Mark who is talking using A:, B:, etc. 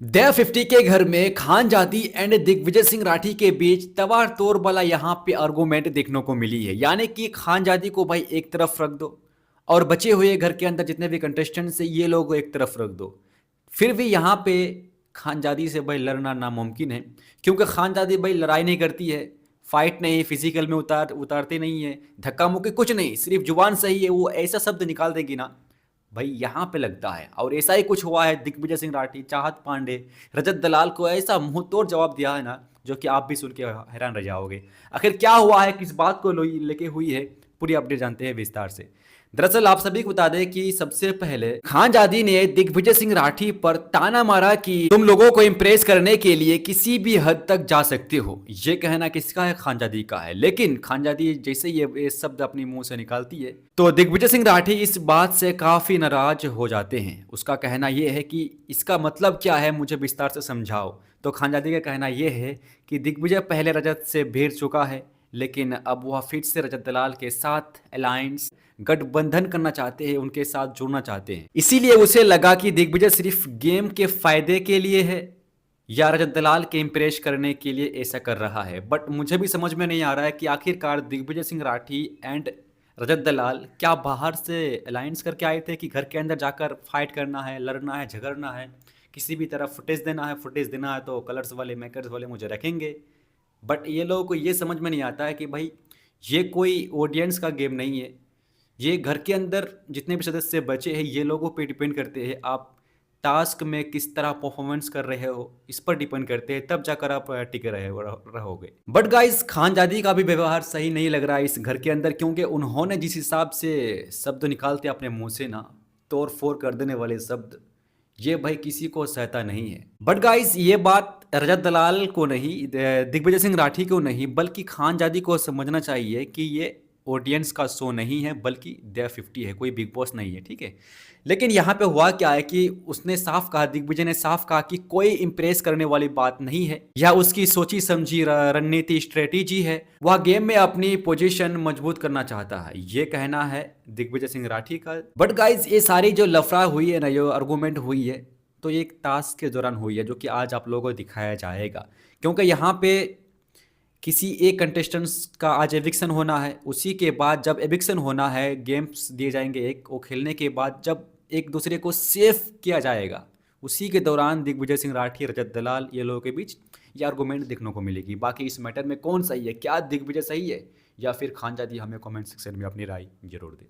A: दया 50 के घर में खान जादी एंड दिग्विजय सिंह राठी के बीच तबार तोड़ वाला यहाँ पे आर्गूमेंट देखने को मिली है। यानी कि खान जादी को भाई एक तरफ रख दो और बचे हुए घर के अंदर जितने भी कंटेस्टेंट्स हैं ये लोग एक तरफ रख दो। फिर भी यहाँ पे खान जादी से भाई लड़ना नामुमकिन है, क्योंकि खान जादी भाई लड़ाई नहीं करती है, फाइट नहीं, फिजिकल में उतारते नहीं है, धक्का मुक्की कुछ नहीं, सिर्फ जुबान सही है, वो ऐसा शब्द निकाल देगी ना भाई यहाँ पे लगता है। और ऐसा ही कुछ हुआ है, दिग्विजय सिंह राठी, चाहत पांडे, रजत दलाल को ऐसा मुंह तोड़ जवाब दिया है ना, जो कि आप भी सुन के हैरान रह जाओगे। आखिर क्या हुआ है, किस बात को लेके हुई है, पूरी अपडेट जानते हैं विस्तार से। दरअसल आप सभी को बता दें कि सबसे पहले खान जादी ने दिग्विजय सिंह राठी पर ताना मारा कि तुम लोगों को इम्प्रेस करने के लिए किसी भी हद तक जा सकते हो। ये कहना किसका है? खान जादी का है। लेकिन खान जादी जैसे ये शब्द अपने मुंह से निकालती है तो दिग्विजय सिंह राठी इस बात से काफी नाराज हो जाते हैं। उसका कहना यह है कि इसका मतलब क्या है, मुझे विस्तार से समझाओ। तो खान जादी का कहना यह है कि दिग्विजय पहले रजत से भिड़ चुका है, लेकिन अब वह फिर से रजत दलाल के साथ अलायंस गठबंधन करना चाहते हैं, उनके साथ जुड़ना चाहते हैं। इसीलिए उसे लगा कि दिग्विजय सिर्फ गेम के फायदे के लिए है या रजत दलाल के इम्प्रेस करने के लिए ऐसा कर रहा है। बट मुझे भी समझ में नहीं आ रहा है कि आखिरकार दिग्विजय सिंह राठी एंड रजत दलाल क्या बाहर से अलायंस करके आए थे कि घर के अंदर जाकर फाइट करना है, लड़ना है, झगड़ना है, किसी भी तरह फुटेज देना है। फुटेज देना है तो कलर्स वाले, मेकर्स वाले मुझे रखेंगे। बट ये लोगों को ये समझ में नहीं आता है कि भाई ये कोई ऑडियंस का गेम नहीं है। ये घर के अंदर जितने भी सदस्य बचे हैं ये लोगों पे डिपेंड करते हैं, आप टास्क में किस तरह परफॉर्मेंस कर रहे हो इस पर डिपेंड करते हैं, तब जाकर आप टिके रहोगे। बट गाइस खान जादी का भी व्यवहार सही नहीं लग रहा है इस घर के अंदर, क्योंकि उन्होंने जिस हिसाब से शब्द निकालते अपने मुंह से ना, तोड़ फोड़ कर देने वाले शब्द, ये भाई किसी को सहता नहीं है। बट गाइस ये बात रजत दलाल को नहीं, दिग्विजय सिंह राठी को नहीं, बल्कि खान जादी को समझना चाहिए कि ये ऑडियंस का शो नहीं है, बल्कि दया 50 है, कोई बिग बॉस नहीं है, ठीक है। लेकिन यहाँ पे हुआ क्या है कि उसने साफ कहा, दिग्विजय ने साफ कहा कि कोई इम्प्रेस करने वाली बात नहीं है, या उसकी सोची समझी रणनीति स्ट्रेटेजी है, वह गेम में अपनी पोजीशन मजबूत करना चाहता है, ये कहना है दिग्विजय सिंह राठी का। बट गाइज ये सारी जो लफड़ा हुई है ना, जो आर्गूमेंट हुई है, तो ये एक टास्क के दौरान हुई है, जो कि आज आप लोगों को दिखाया जाएगा। क्योंकि यहाँ पे किसी एक कंटेस्टेंट्स का आज एविक्शन होना है, उसी के बाद जब एविक्शन होना है, गेम्स दिए जाएंगे एक, वो खेलने के बाद जब एक दूसरे को सेफ किया जाएगा, उसी के दौरान दिग्विजय सिंह राठी, रजत दलाल, ये लोगों के बीच ये आर्गूमेंट देखने को मिलेगी। बाकी इस मैटर में कौन सही है, क्या दिग्विजय सही है या फिर खान जादी, हमें कमेंट सेक्शन में अपनी राय जरूर दें।